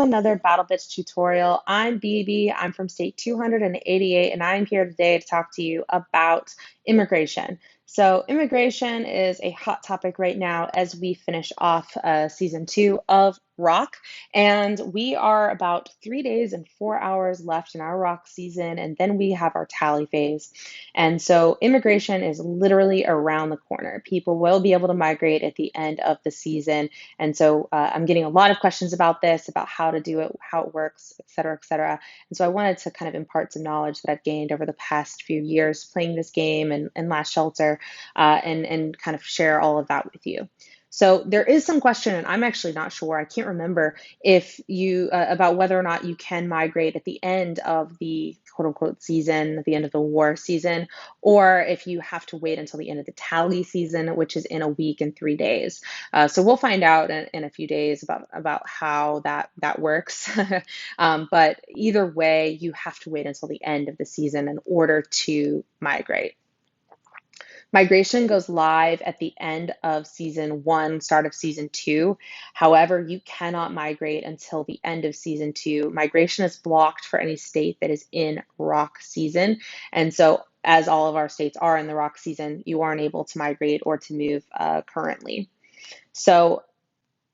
another BattleBits tutorial. I'm BB, I'm from state 288, and I'm here today to talk to you about immigration. So immigration is a hot topic right now as we finish off season 2 of Rock, and we are about 3 days and 4 hours left in our Rock season, and then we have our tally phase. And so immigration is literally around the corner. People will be able to migrate at the end of the season, and so I'm getting a lot of questions about this, about how to do it, how it works, et cetera, et cetera. And so I wanted to kind of impart some knowledge that I've gained over the past few years playing this game and Last Shelter, and kind of share all of that with you. So there is some question, and I'm actually not sure. I can't remember if you about whether or not you can migrate at the end of the quote unquote season, at the end of the war season, or if you have to wait until the end of the tally season, which is in a week and 3 days. So we'll find out in a few days about how that works. But either way, you have to wait until the end of the season in order to migrate. Migration goes live at the end of season 1, start of season 2. However, you cannot migrate until the end of season 2. Migration is blocked for any state that is in rock season. And so, as all of our states are in the rock season, you aren't able to migrate or to move currently. So,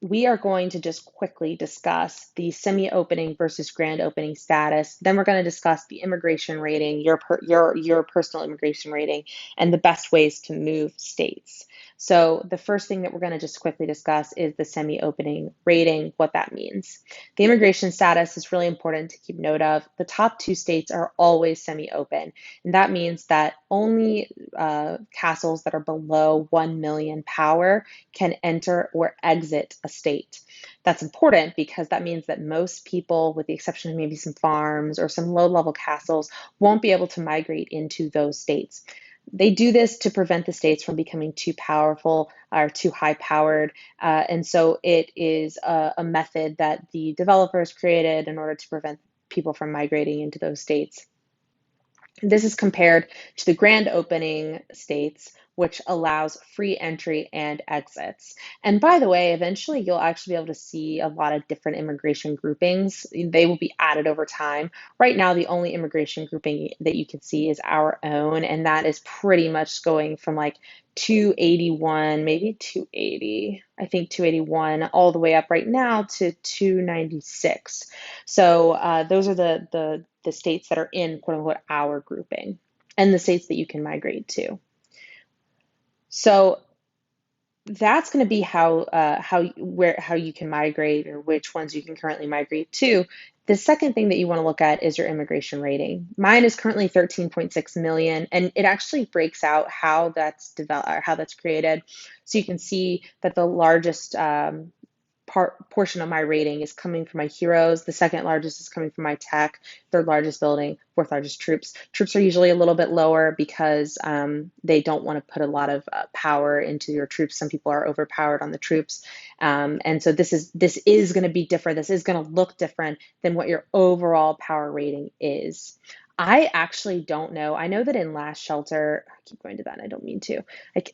we are going to just quickly discuss the semi-opening versus grand opening status. Then we're going to discuss the immigration rating, your personal immigration rating, and the best ways to move states. So the first thing that we're going to just quickly discuss is the semi-opening rating, what that means. The immigration status is really important to keep note of. The top 2 states are always semi-open, and that means that only castles that are below 1 million power can enter or exit a state. That's important because that means that most people, with the exception of maybe some farms or some low-level castles, won't be able to migrate into those states. They do this to prevent the states from becoming too powerful or too high powered. And so it is a method that the developers created in order to prevent people from migrating into those states. This is compared to the grand opening states, which allows free entry and exits. And by the way, eventually you'll actually be able to see a lot of different immigration groupings. They will be added over time. Right now, the only immigration grouping that you can see is our own, and that is pretty much going from like 281, maybe 280, I think 281, all the way up right now to 296. So those are the states that are in quote unquote our grouping, and the states that you can migrate to. So that's going to be how you can migrate, or which ones you can currently migrate to. The second thing that you want to look at is your immigration rating. Mine is currently 13.6 million, and it actually breaks out how that's developed, or how that's created. So you can see that the largest portion of my rating is coming from my heroes. The second largest is coming from my tech, third largest building, fourth largest troops. Troops are usually a little bit lower because they don't want to put a lot of power into your troops. Some people are overpowered on the troops. And so this is going to be different. This is going to look different than what your overall power rating is. I actually don't know. I know that in Last Shelter, I keep going to that and I don't mean to.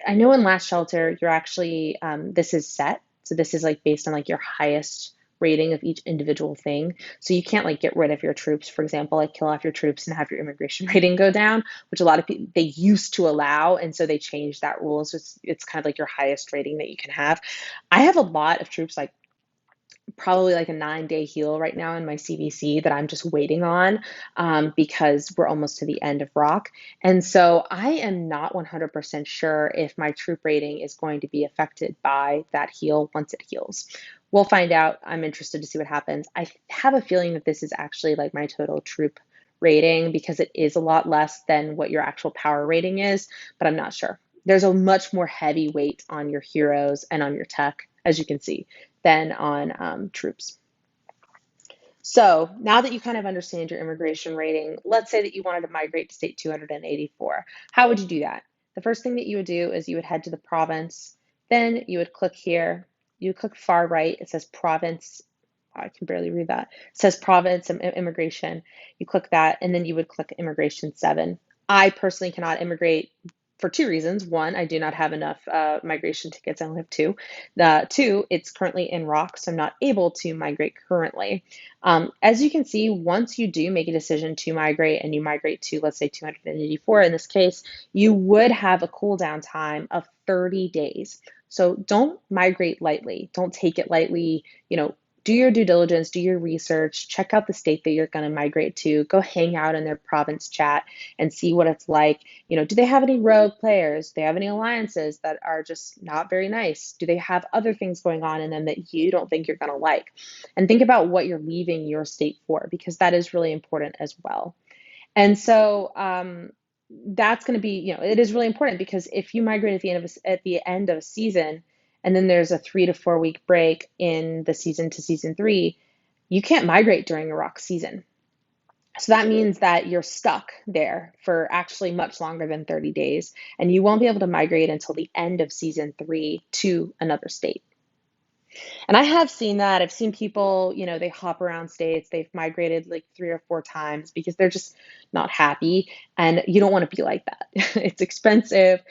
I know in Last Shelter, you're actually, this is set. So this is like based on like your highest rating of each individual thing. So you can't like get rid of your troops, for example, like kill off your troops and have your immigration rating go down, which a lot of people they used to allow, and so they changed that rule. So it's kind of like your highest rating that you can have. I have a lot of troops, like probably like a 9-day heal right now in my CVC that I'm just waiting on, because we're almost to the end of Rock. And so I am not 100% sure if my troop rating is going to be affected by that heal once it heals. We'll find out. I'm interested to see what happens. I have a feeling that this is actually like my total troop rating because it is a lot less than what your actual power rating is, but I'm not sure. There's a much more heavy weight on your heroes and on your tech, as you can see, than on troops. So now that you kind of understand your immigration rating, let's say that you wanted to migrate to state 284. How would you do that? The first thing that you would do is you would head to the province. Then you would click here. You would click far right. It says province. I can barely read that. It says province and immigration. You click that, and then you would click immigration 7. I personally cannot immigrate for two reasons. One, I do not have enough migration tickets. I only have two. Two, it's currently in ROC, so I'm not able to migrate currently. As you can see, once you do make a decision to migrate and you migrate to, let's say, 284 in this case, you would have a cooldown time of 30 days. So don't migrate lightly. Don't take it lightly. Do your due diligence, do your research, check out the state that you're going to migrate to, go hang out in their province chat and see what it's like. Do they have any rogue players? Do they have any alliances that are just not very nice? Do they have other things going on in them that you don't think you're going to like? And think about what you're leaving your state for, because that is really important as well. And so that's going to be, it is really important because if you migrate at the end of a season, and then there's a 3 to 4 week break in the season to season three, you can't migrate during a ROC season. So that means that you're stuck there for actually much longer than 30 days, and you won't be able to migrate until the end of season three to another state. And I have seen that. I've seen people, they hop around states. They've migrated like 3 or 4 times because they're just not happy. And you don't want to be like that. It's expensive.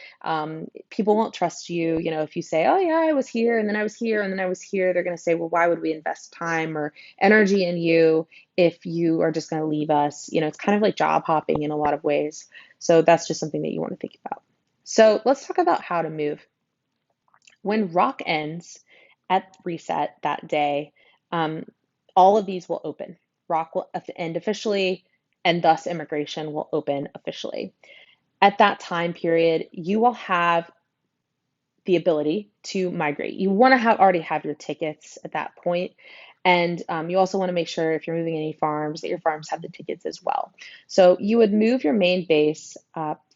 People won't trust you. If you say, oh, yeah, I was here and then I was here and then I was here, they're going to say, well, why would we invest time or energy in you if you are just going to leave us? It's kind of like job hopping in a lot of ways. So that's just something that you want to think about. So let's talk about how to move. When ROC ends at reset that day, all of these will open. ROC will end officially, and thus immigration will open officially. At that time period, you will have the ability to migrate. You want to already have your tickets at that point. And you also want to make sure if you're moving any farms that your farms have the tickets as well. So you would move your main base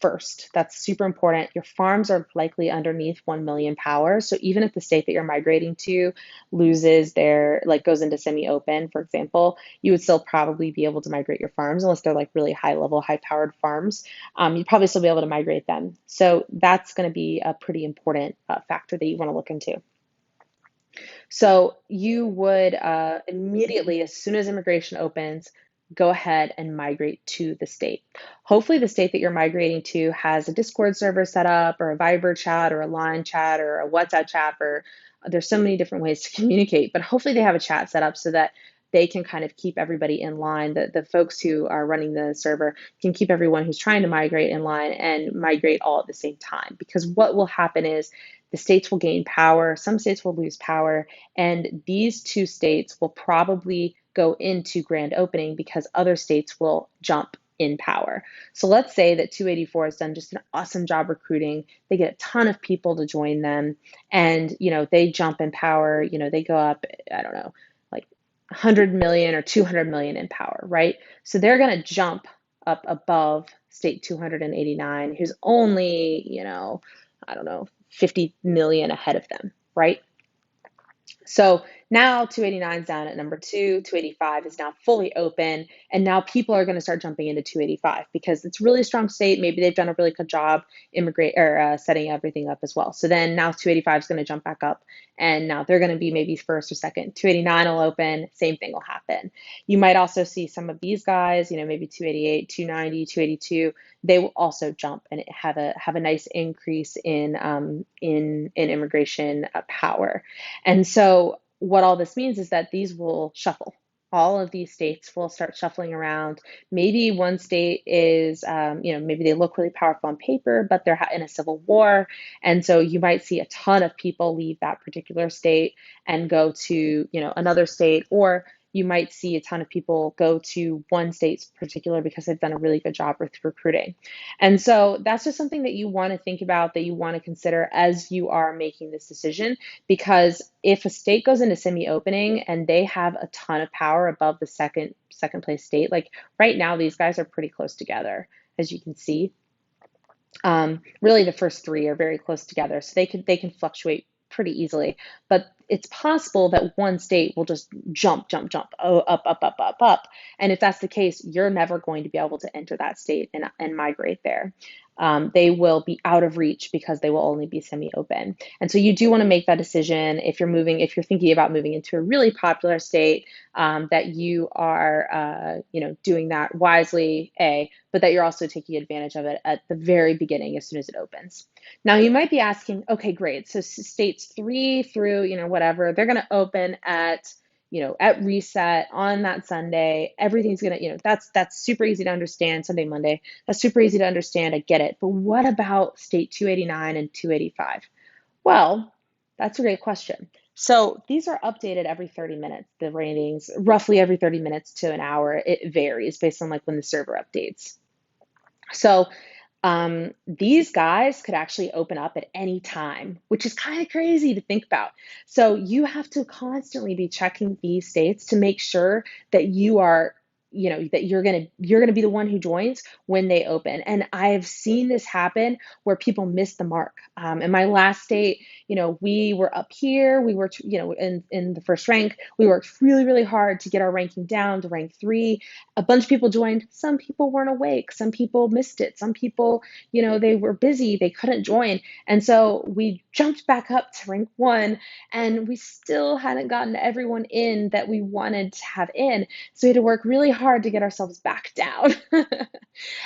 first. That's super important. Your farms are likely underneath 1 million power. So even if the state that you're migrating to loses goes into semi-open, for example, you would still probably be able to migrate your farms unless they're like really high level, high powered farms. You'd probably still be able to migrate them. So that's going to be a pretty important factor that you want to look into. So you would immediately, as soon as immigration opens, go ahead and migrate to the state. Hopefully the state that you're migrating to has a Discord server set up or a Viber chat or a Line chat or a WhatsApp chat, or there's so many different ways to communicate, but hopefully they have a chat set up so that they can kind of keep everybody in line. The folks who are running the server can keep everyone who's trying to migrate in line and migrate all at the same time. Because what will happen is the states will gain power, some states will lose power, and these two states will probably go into grand opening because other states will jump in power. So let's say that 284 has done just an awesome job recruiting. They get a ton of people to join them, and they jump in power. They go up, I don't know, like 100 million or 200 million in power, right? So they're going to jump up above state 289, who's only, I don't know, 50 million ahead of them, right? So now 289 is down at number two, 285 is now fully open, and now people are going to start jumping into 285 because it's really strong state. Maybe they've done a really good job setting everything up as well. So then now 285 is going to jump back up, and now they're going to be maybe first or second. 289 will open, same thing will happen. You might also see some of these guys, maybe 288, 290, 282. They will also jump and have a nice increase in immigration power. And so what all this means is that these will shuffle. All of these states will start shuffling around. Maybe one state is, maybe they look really powerful on paper, but they're in a civil war. And so you might see a ton of people leave that particular state and go to, another state, or you might see a ton of people go to one state in particular because they've done a really good job with recruiting. And so that's just something that you want to think about, that you want to consider as you are making this decision, because if a state goes into semi-opening and they have a ton of power above the second place state, like right now, these guys are pretty close together, as you can see. Really, the first three are very close together, so they can fluctuate pretty easily. But it's possible that one state will just jump, up. And if that's the case, you're never going to be able to enter that state and migrate there. they will be out of reach because they will only be semi-open. And so you do want to make that decision if you're moving, if you're thinking about moving into a really popular state, that you are, doing that wisely, but that you're also taking advantage of it at the very beginning as soon as it opens. Now you might be asking, okay, great. So states 3 through, whatever, they're going to open at reset on that Sunday. Everything's gonna, that's super easy to understand. Sunday, Monday, that's super easy to understand. I get it. But what about state 289 and 285? Well, that's a great question. So these are updated every 30 minutes, the ratings, roughly every 30 minutes to an hour. It varies based on like when the server updates. So these guys could actually open up at any time, which is kind of crazy to think about. So you have to constantly be checking these states to make sure that you are, that you're gonna be the one who joins when they open. And I've seen this happen where people miss the mark. In my last state, we were up here, we were, in the first rank. We worked really, really hard to get our ranking down to rank 3. A bunch of people joined. Some people weren't awake. Some people missed it. Some people, they were busy. They couldn't join. And so we jumped back up to rank 1, and we still hadn't gotten everyone in that we wanted to have in. So we had to work really hard to get ourselves back down.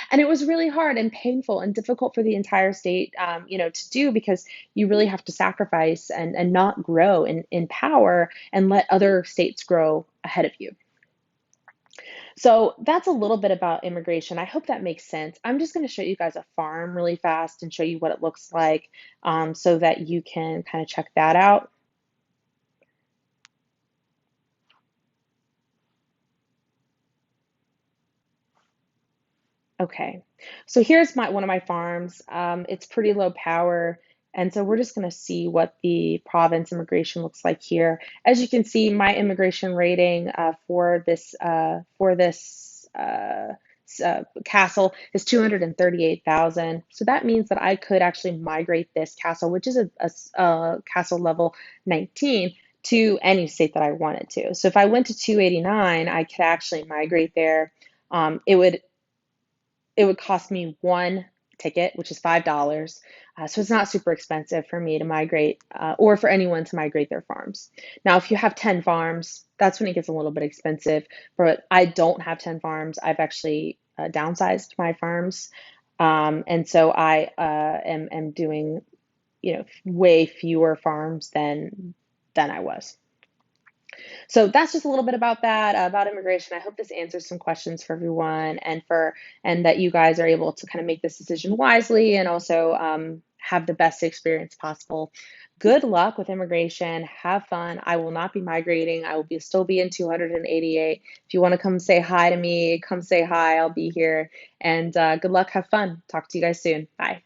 And it was really hard and painful and difficult for the entire state, to do, because you really have to sacrifice and not grow in power and let other states grow ahead of you. So that's a little bit about immigration. I hope that makes sense. I'm just going to show you guys a farm really fast and show you what it looks like, so that you can kind of check that out. Okay, so here's one of my farms. It's pretty low power, and so we're just going to see what the province immigration looks like here. As you can see, my immigration rating for this castle is 238,000. So that means that I could actually migrate this castle, which is a castle level 19, to any state that I wanted to. So if I went to 289, I could actually migrate there. It would cost me one ticket, which is $5. So it's not super expensive for me to migrate, or for anyone to migrate their farms. Now, if you have 10 farms, that's when it gets a little bit expensive. But I don't have 10 farms. I've actually downsized my farms. And so I am doing, way fewer farms than I was. So that's just a little bit about that, about immigration. I hope this answers some questions for everyone, and that you guys are able to kind of make this decision wisely, and also have the best experience possible. Good luck with immigration. Have fun. I will not be migrating. I will still be in 288. If you want to come say hi to me, come say hi. I'll be here. And good luck. Have fun. Talk to you guys soon. Bye.